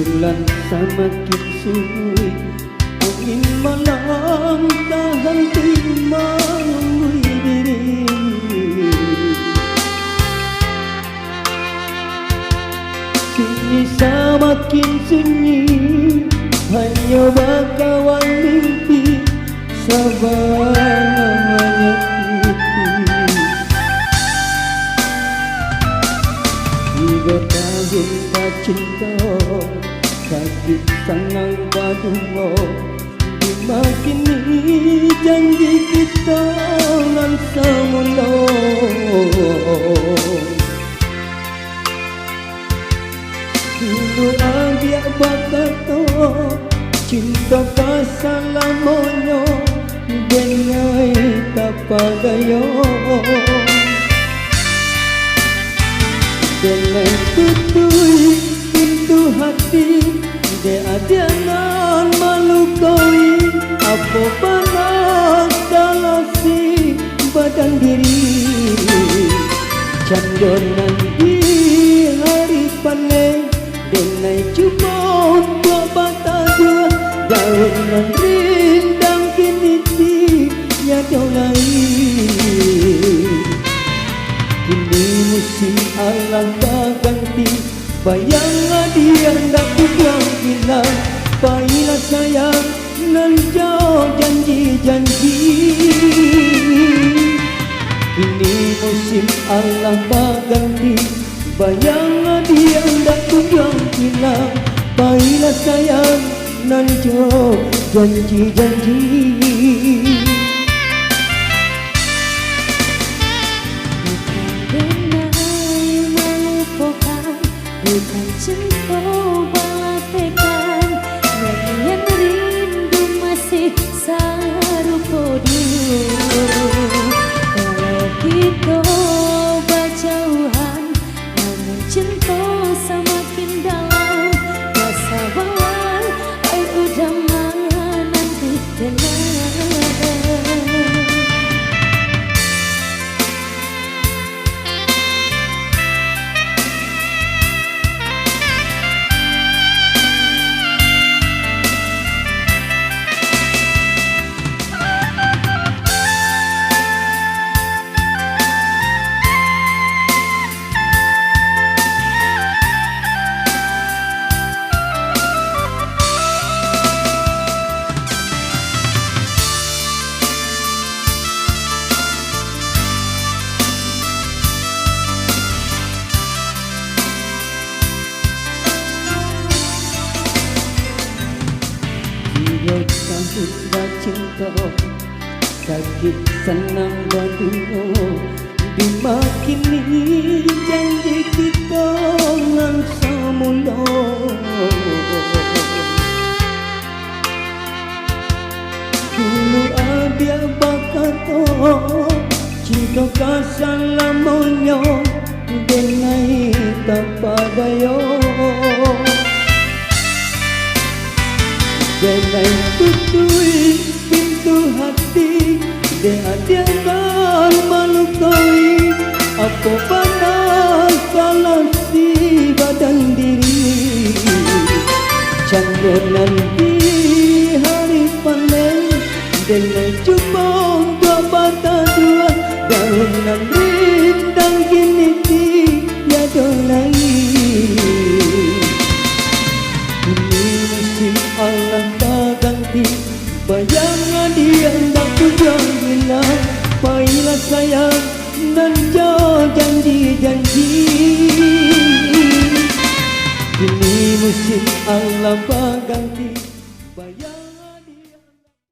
Bulan semakin sulit, angin malam tak henti menggui diri. Sini semakin sunyi, hanya berkawan mimpi sabar menyakiti. 3 tahun tak cinta, sakit sangat badumo. Di makin ni janji kita nan semula. Dulu dia berkata cinta keselamanya, dengai tak pagaya. Dengan tutui pintu hati, dia jangan melukai apa panas dalasi badan diri. Candonan di hari panen, denai cuba untuk bata dua. Daunan rindang kini tiada lain. Kini musim alam berganti, bayang dia hendak pulang hilang. Baiklah sayang, nan jauh janji-janji. Kini musim alam berganti, bayang dia hendak pulang hilang. Baiklah sayang, nan jauh janji-janji. Bukan cinta balatekan, nyanyian rindu masih serupa dulu. Kalau kita berjauhan, namun cinta semakin dalam. Kesabaran, ai udah nanti tenang. Tahun bercinta, sakit senang berduo. Di makin ni janji kita nan semula. Dulu dia berkata cinta keselamanya, denai tak pagaya. Jangan tutui pintu hati, dia jangan melukai apa panas dalasi badan diri. Candonan di hari panen, dengan cuba untuk bata dua. Daunan rindang kini tiada lain. Allah berganti, bayang dia hendak pulang hilang. Baiklah sayang, nan jauh janji-janji. Kini musim Allah berganti.